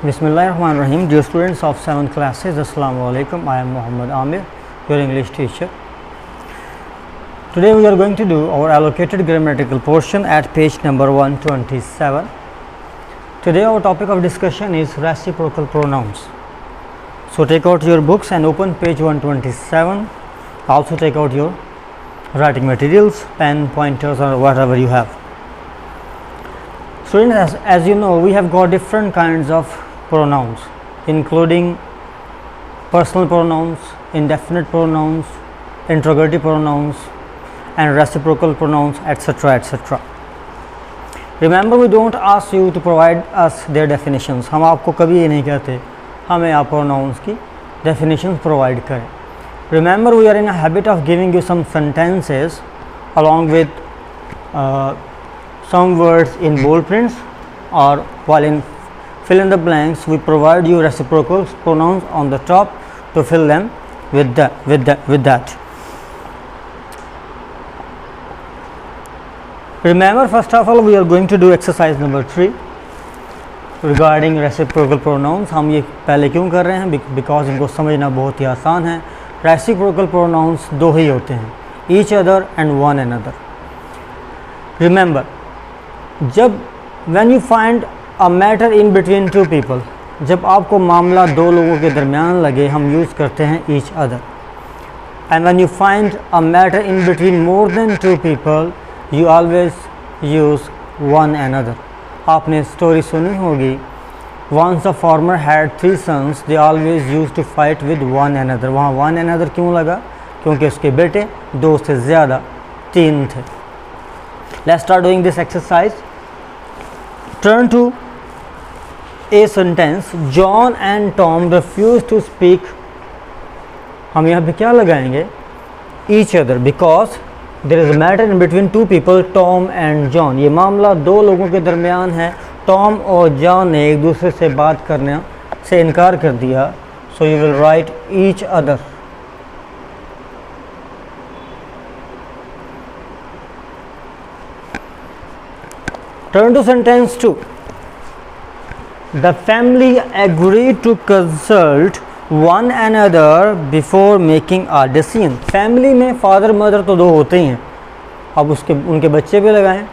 Bismillahirrahmanirrahim. Dear students of 7th classes, Assalamu alaikum. I am Muhammad Amir, your English teacher. Today we are going to do our allocated grammatical portion at page number 127. Today our topic of discussion is reciprocal pronouns. So take out your books and open page 127. Also take out your writing materials, pen, pointers or whatever you have. Students, as you know, we have got different kinds of pronouns, including personal pronouns, indefinite pronouns, interrogative pronouns and reciprocal pronouns, etc., etc. Remember, we don't ask you to provide us their definitions. हम आपको कभी ये नहीं कहते हमें आप pronouns की definitions provide करें. Remember, we are in a habit of giving you some sentences along with some words in bold prints, or while in fill in the blanks we provide you reciprocal pronouns on the top to fill them with that. Remember, first of all we are going to do exercise number 3 regarding reciprocal pronouns. हम ये पहले क्यों कर रहे हैं? Because इनको समझना बहुत ही आसान है. Reciprocal pronouns दो ही होते हैं, each other and one another. Remember, जब when you find a matter in between two people, जब आपको मामला दो लोगों के दरमियान लगे, हम यूज़ करते हैं each other. And when you find a matter in between more than two people, you always use one another. आपने स्टोरी सुनी होगी, once a farmer had 3 sons, they always used to fight with one another. वहाँ one another क्यों लगा? क्योंकि उसके बेटे 2 से ज़्यादा 3 थे. Let's start doing this exercise. Turn to a sentence. John and Tom refused to speak. हम यहाँ पे क्या लगाएंगे? Each other, because there is a matter in between two people, Tom and John. ये मामला दो लोगों के दरमियान है. Tom और John ने एक दूसरे से बात करने से इनकार कर दिया. So you will write each other. Turn to sentence 2. The family agreed to consult one another before making a decision. Family में father mother तो दो होते ही हैं, अब उनके बच्चे भी लगाएं.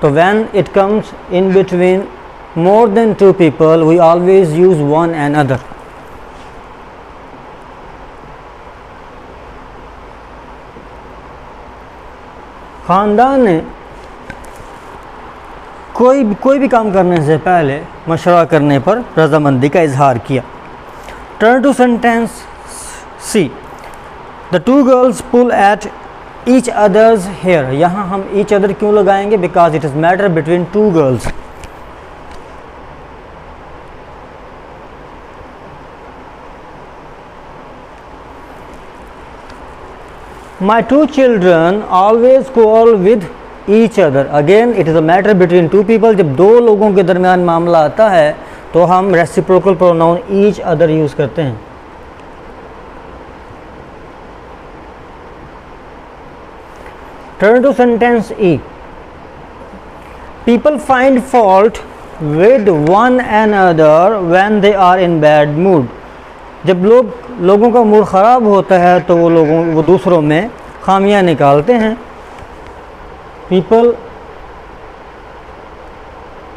तो when it comes in between more than two people, we always use one another. खानदान ने कोई भी काम करने से पहले मशवरा करने पर रजामंदी का इजहार किया. Turn to sentence C. The two girls pull at each other's hair. यहाँ हम each other क्यों लगाएंगे? Because it is matter between two girls. My 2 children always quarrel with each other. Again, it is a matter between two people. जब दो लोगों के दरमियान मामला आता है तो हम reciprocal pronoun each other use करते हैं. Turn to sentence E. People find fault with one another when they are in bad mood. जब लोगों का मूड ख़राब होता है तो वो दूसरों में खामियां निकालते हैं. People,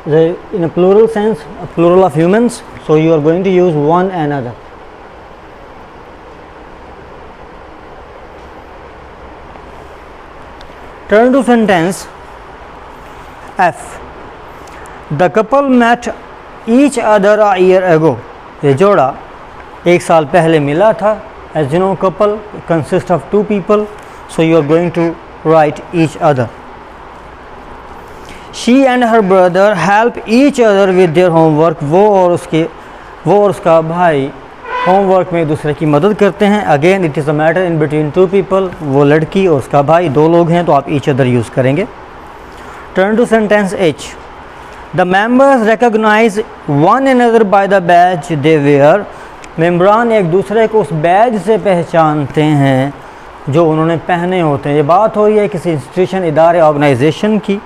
in a plural sense, a plural of humans, so you are going to use one another. Turn to sentence F. The couple met each other a year ago. ये जोड़ा एक साल पहले मिला था. As you know, couple consists of two people, so you are going to write each other. She and her brother help each other with their homework. वो और उसका भाई होमवर्क में एक दूसरे की मदद करते हैं. Again, it is a matter in between two people. वो लड़की और उसका भाई दो लोग हैं तो आप each other यूज़ करेंगे. Turn to sentence H. The members recognize one another by the badge they wear. मेंबरान एक दूसरे को उस बैज से पहचानते हैं जो उन्होंने पहने होते हैं. ये बात हो रही है किसी इंस्टीट्यूशन, इदारे, ऑर्गेनाइजेशन की.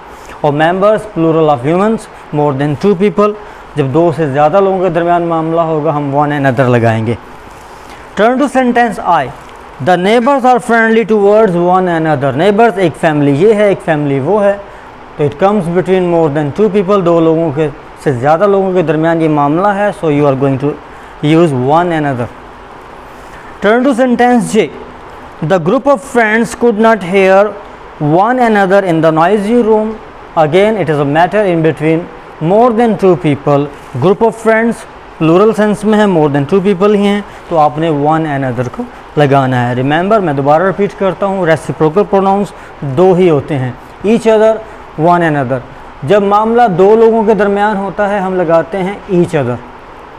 और members plural of humans, more than two people. जब दो से ज़्यादा लोगों के दरमियान मामला होगा हम वन एंड अदर लगाएंगे। Turn to sentence I, the neighbours are friendly towards one and other. Neighbours एक फैमिली ये है, एक फैमिली वो है, तो it comes between more than two people, दो लोगों के से ज़्यादा लोगों के दरमियान ये मामला है, so you are going to use one and other. Turn to sentence J, the group of friends could not hear one and other in the noisy room. Again it is a matter in between more than two people. Group of friends plural sense में है, more than two people ही हैं, तो आपने one and other को लगाना है। Remember, मैं दोबारा रिपीट करता हूँ, रेसिप्रोकल प्रोनाउंस दो ही होते हैं, each other, one and other. जब मामला दो लोगों के दरमियान होता है हम लगाते हैं each other,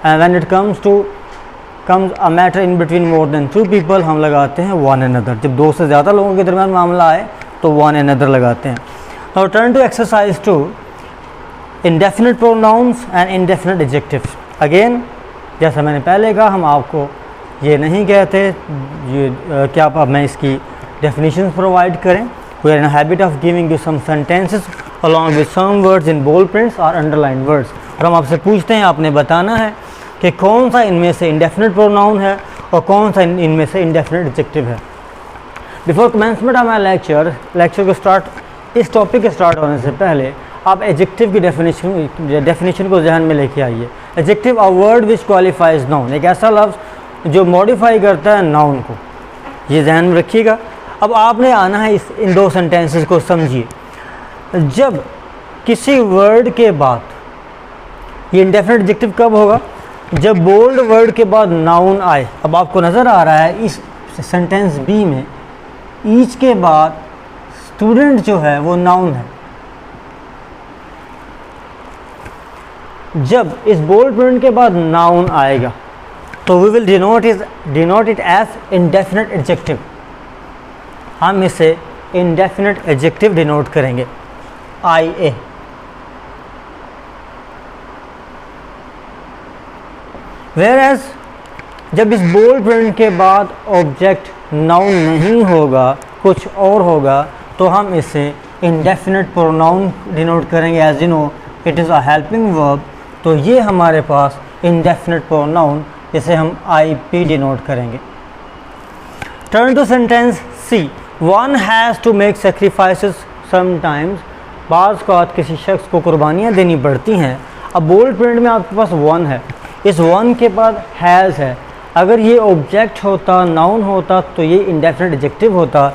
and when it comes a matter in between more than two people हम लगाते हैं वन एंड अदर। जब दो से ज़्यादा लोगों के दरमियान मामला आए तो वन एंड अदर लगाते हैं। Now turn to exercise 2, indefinite pronouns and indefinite adjectives. Again जैसा मैंने पहले कहा, हम आपको ये नहीं कहते ये क्या आप मैं इसकी डेफिनेशंस प्रोवाइड करें। We are in habit of giving you some sentences along with some words in bold prints और अंडरलाइन वर्ड्स, और हम आपसे पूछते हैं, आपने बताना है कि कौन सा इनमें से इंडेफिनिट प्रोनाउन है और कौन सा इनमें से इंडेफिनिट एडजेक्टिव है। Before commencement of my lecture को स्टार्ट, इस टॉपिक के स्टार्ट होने से पहले आप एडजेक्टिव की डेफिनेशन को जहन में लेके आइए। Adjective a word which qualifies noun, एक ऐसा लफ्ज़ जो मॉडिफाई करता है नाउन को, ये जहन में रखिएगा। अब आपने आना है इन दो सेंटेंसेस को समझिए। जब किसी वर्ड के बाद, ये इंडेफिनिट एडजेक्टिव कब होगा, जब बोल्ड वर्ड के बाद नाउन आए। अब आपको नज़र आ रहा है इस सेंटेंस बी में ईच के बाद स्टूडेंट जो है वो नाउन है। जब इस बोल्ड प्रिंट के बाद नाउन आएगा तो we will denote it as indefinite adjective, हम इसे इंडेफिनिट एडजेक्टिव डिनोट करेंगे, IA। Whereas जब इस बोल्ड प्रिंट के बाद ऑब्जेक्ट नाउन नहीं होगा, कुछ और होगा, तो हम इसे इंडेफिनिट प्रोनाउन डिनोट करेंगे। As you know it is a helping verb, तो ये हमारे पास इंडेफिनिट प्रोनाउन, इसे हम IP डिनोट करेंगे। Turn to sentence C, one has to make sacrifices sometimes, बाज़ का किसी शख्स को कुर्बानियाँ देनी पड़ती हैं। अब बोल्ड प्रिंट में आपके पास वन है, इस वन के बाद हैज़ है, अगर ये ऑब्जेक्ट होता, नाउन होता, तो ये इंडेफिनिट एडजेक्टिव होता।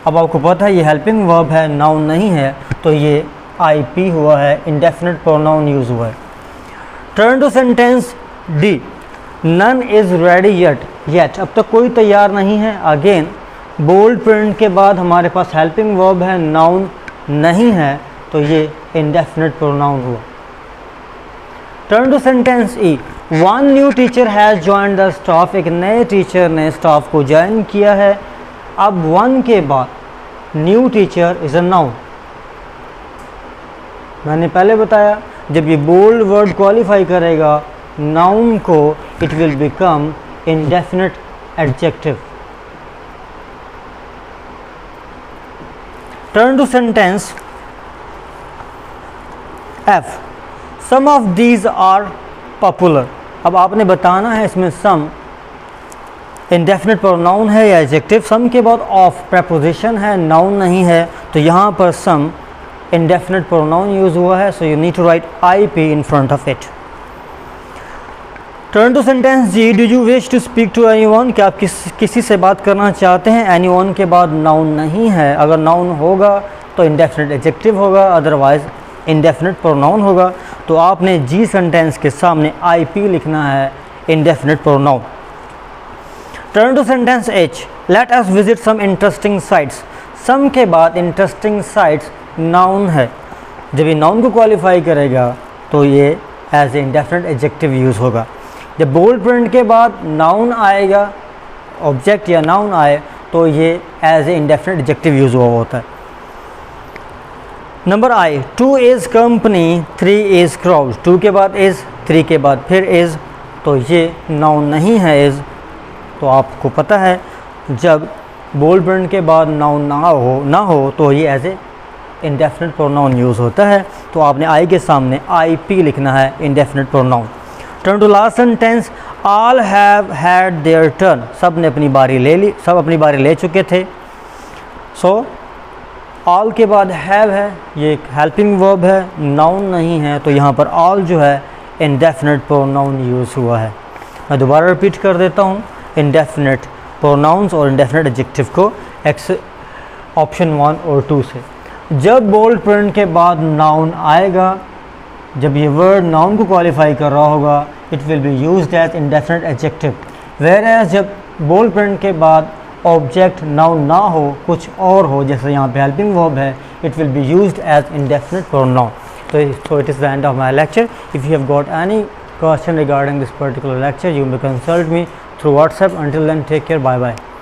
अब आपको पता है ये हेल्पिंग वर्ब है, नाउन नहीं है, तो ये IP हुआ है, इंडेफिनिट प्रोनाउन यूज़ हुआ है। Turn to sentence D, none is ready yet, अब तक कोई तैयार नहीं है। अगेन बोल्ड प्रिंट के बाद हमारे पास हेल्पिंग वर्ब है, नाउन नहीं है, तो ये इंडेफिनिट प्रोनाउन हुआ। Turn to sentence E, one new teacher has joined the staff, एक नए टीचर ने स्टाफ को ज्वाइन किया है। अब वन के बाद new teacher is a noun. मैंने पहले बताया जब ये बोल्ड वर्ड क्वालिफाई करेगा नाउन को, it will become indefinite adjective. Turn to sentence F, some of these are popular. अब आपने बताना है इसमें सम इंडेफिनिट प्रोनाउन है या एडजेक्टिव। सम के बाद ऑफ प्रेपोजिशन है, नाउन नहीं है, तो यहाँ पर सम इंडेफिनिट प्रोनाउन यूज हुआ है, so you need to write IP in front of it. Turn to sentence G, do you wish to speak to anyone, क्या आप किसी से बात करना चाहते हैं। एनीवन के बाद नाउन नहीं है, अगर नाउन होगा तो इंडेफिनिट एडजेक्टिव होगा, अदरवाइज इंडेफिनिट प्रोनाउन होगा। तो आपने G सेंटेंस के सामने IP लिखना है, indefinite pronoun. Turn to sentence H, let us visit some interesting sites. Some के बाद इंटरेस्टिंग साइट्स नाउन है, जब ये नाउन को क्वालिफाई करेगा तो ये as a indefinite adjective use होगा। जब बोल्ड प्रिंट के बाद नाउन आएगा, ऑब्जेक्ट या नाउन आए, तो ये as a indefinite adjective use हुआ होता है। Number I, 2 is company, 3 is crowd. 2 के बाद इज़, 3 के बाद फिर इज़, तो ये नाउन नहीं है इज़। तो आपको पता है जब बोल्ड प्रिंट के बाद नाउन ना हो तो ये as a indefinite pronoun use होता है, तो आपने आई के सामने IP लिखना है, indefinite pronoun. Turn to last sentence, all have had their turn, सब ने अपनी बारी ले ली, सब अपनी बारी ले चुके थे। सो ऑल के बाद हैव है, ये एक हेल्पिंग वर्ब है, नाउन नहीं है, तो यहाँ पर ऑल जो है इंडेफिनिट प्रोनाउन यूज़ हुआ है। मैं दोबारा रिपीट कर देता हूँ, इंडेफिनिट प्रोनाउंस और इंडेफिनिट एडजेक्टिव को ऑप्शन 1 और 2 से। जब बोल्ड प्रिंट के बाद नाउन आएगा, जब ये वर्ड नाउन को क्वालिफाई कर रहा होगा, it will be used as indefinite adjective. Whereas जब बोल्ड प्रिंट के बाद ऑब्जेक्ट नाउन ना हो, कुछ और हो, जैसे यहाँ पे हेल्पिंग वर्ब है, it will be used as indefinite pronoun. So it is the end of my lecture. If you have got any question regarding this particular lecture, you may consult me through WhatsApp. Until then, take care. Bye bye.